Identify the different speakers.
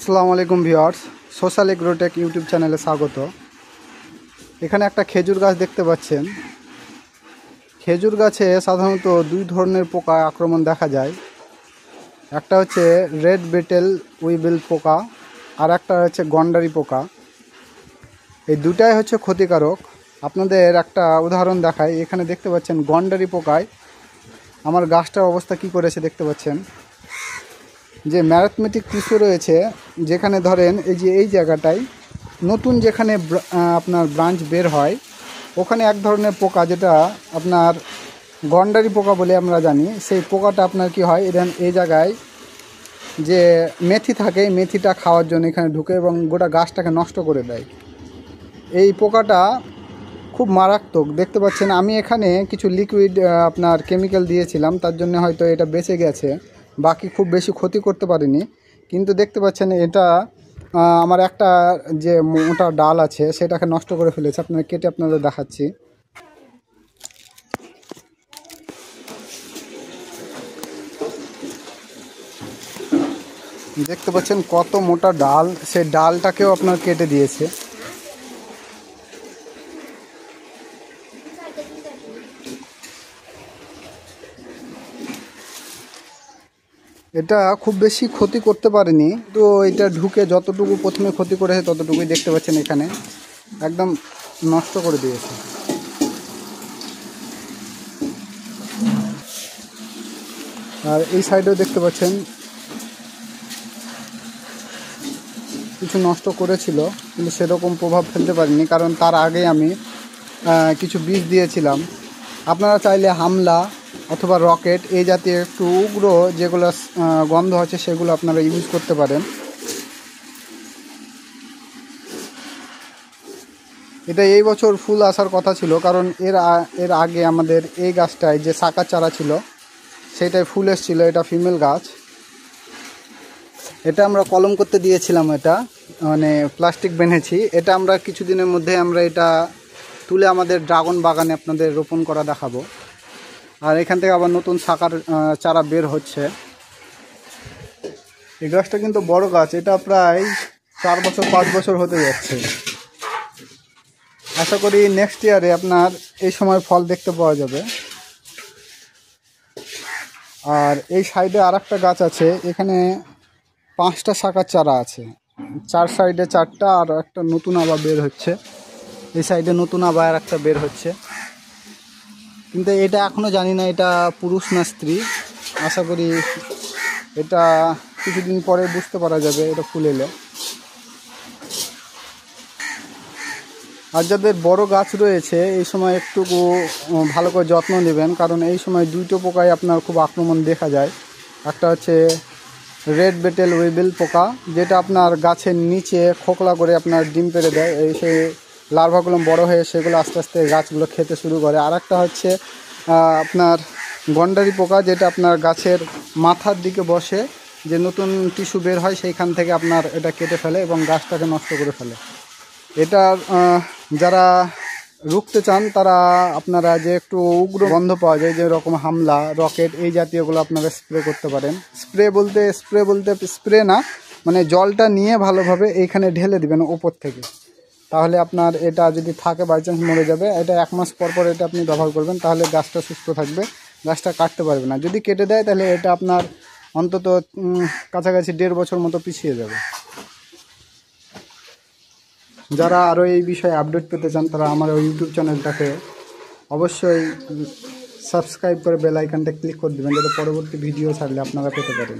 Speaker 1: আসসালামু আলাইকুম viewers, social Agrotech YouTube চ্যানেলে স্বাগত। এখানে একটা খেজুর গাছ দেখতে পাচ্ছেন। খেজুর গাছে সাধারণত দুই ধরনের পোকা আক্রমণ দেখা যায়। একটা হচ্ছে রেড বিটেল উইবেল পোকা, আর একটা হচ্ছে গন্ডারি পোকা। এই দুটাই হচ্ছে ক্ষতিকারক। আপনাদের একটা উদাহরণ দেখাই। এখানে দেখতে পাচ্ছেন গন্ডারি পোকায় আমার গাছটার অবস্থা কি করেছে দেখতে পাচ্ছেন। যে ম্যারাথমেটিক টিস্যু রয়েছে, যেখানে ধরেন এই যে এই জায়গাটায় নতুন যেখানে আপনার ব্রাঞ্চ বের হয়, ওখানে এক ধরনের পোকা যেটা আপনার গন্ডারি পোকা বলে আমরা জানি। সেই পোকাটা আপনার কি হয়, এই জায়গায় যে মেথি থাকে, মেথিটা খাওয়ার জন্য এখানে ঢুকে এবং গোটা গাছটাকে নষ্ট করে দেয়। এই পোকাটা খুব মারাত্মক দেখতে পাচ্ছেন। আমি এখানে কিছু লিকুইড আপনার কেমিক্যাল দিয়েছিলাম, তার জন্য হয়তো এটা বেঁচে গেছে, বাকি খুব বেশি ক্ষতি করতে পারিনি। কিন্তু দেখতে পাচ্ছেন এটা আমার একটা যে মোটা ডাল আছে সেটাকে নষ্ট করে ফেলেছে। আপনারা কেটে আপনাদের দেখাচ্ছি। দেখতে পাচ্ছেন কত মোটা ডাল, সেই ডালটাকেও আপনার কেটে দিয়েছে। এটা খুব বেশি ক্ষতি করতে পারেনি, তো এটা ঢুকে যতটুকু প্রথমে ক্ষতি করেছে ততটুকুই দেখতে পাচ্ছেন এখানে একদম নষ্ট করে দিয়েছে। আর এই সাইডেও দেখতে পাচ্ছেন কিছু নষ্ট করেছিল, কিন্তু সেরকম প্রভাব ফেলতে পারিনি, কারণ তার আগে আমি কিছু বীজ দিয়েছিলাম। আপনারা চাইলে হামলা অথবা রকেট এই জাতীয় একটু উগ্র যেগুলো গন্ধ আছে সেগুলো আপনারা ইউজ করতে পারেন। এটা এই বছর ফুল আসার কথা ছিল, কারণ এর আগে আমাদের এই গাছটায় যে শাকার চারা ছিল সেটাই ফুল এসেছিল। এটা ফিমেল গাছ। এটা আমরা কলম করতে দিয়েছিলাম, এটা মানে প্লাস্টিক বেঁধেছি। এটা আমরা কিছুদিনের মধ্যে আমরা এটা তুলে আমাদের ড্রাগন বাগানে আপনাদের রোপণ করা দেখাবো। আর এখান থেকে আবার নতুন শাকার চারা বের হচ্ছে। এই গাছটা কিন্তু বড় গাছ, এটা প্রায় 4 বছর 5 বছর হতে যাচ্ছে। আশা করি নেক্সট ইয়ারে আপনার এই সময় ফল দেখতে পাওয়া যাবে। আর এই সাইডে আর একটা গাছ আছে, এখানে 5টা শাকার চারা আছে। 4 সাইডে 4টা, আর একটা নতুন আবার বের হচ্ছে। এই সাইডে নতুন আবার একটা বের হচ্ছে, কিন্তু এটা এখনও জানি না এটা পুরুষ না স্ত্রী। আশা করি এটা কিছুদিন পরে বুঝতে পারা যাবে এটা ফুল এলে। আর যাদের বড় গাছ রয়েছে এই সময় একটু ভালো করে যত্ন নেবেন, কারণ এই সময় দুটো পোকায় আপনার খুব আক্রমণ দেখা যায়। একটা হচ্ছে রেড বেটেল উইবেল পোকা, যেটা আপনার গাছের নিচে খোকলা করে আপনার ডিম পেড়ে দেয়। এই সেই লার্ভাগুলো বড় হয়ে সেগুলো আস্তে আস্তে গাছগুলো খেতে শুরু করে। আর একটা হচ্ছে আপনার গন্ডারি পোকা, যেটা আপনার গাছের মাথার দিকে বসে, যে নতুন টিস্যু বের হয় সেইখান থেকে আপনার এটা কেটে ফেলে এবং গাছটাকে নষ্ট করে ফেলে। এটার যারা রুখতে চান তারা আপনারা যে একটু উগ্র গন্ধ পাওয়া যায়, যেরকম হামলা, রকেট এই জাতীয়গুলো আপনারা স্প্রে করতে পারেন। স্প্রে বলতে স্প্রে না, মানে জলটা নিয়ে ভালোভাবে এইখানে ঢেলে দিবেন ওপর থেকে। তাহলে আপনার এটা যদি থাকে বাই চান্স মরে যাবে। এটা 1 মাস পর পর এটা আপনি ব্যবহার করবেন, তাহলে গাছটা সুস্থ থাকবে, গাছটা কাটতে পারবে না। যদি কেটে দেয় তাহলে এটা আপনার অন্তত কাছাকাছি 1.5 বছর মতো পিছিয়ে যাবে। যারা আরও এই বিষয়ে আপডেট পেতে চান তারা আমার ইউটিউব চ্যানেলটাকে অবশ্যই সাবস্ক্রাইব করে বেল আইকনটা ক্লিক করে দেবেন, যাতে পরবর্তী ভিডিও ছাড়লে আপনারা পেতে পারেন।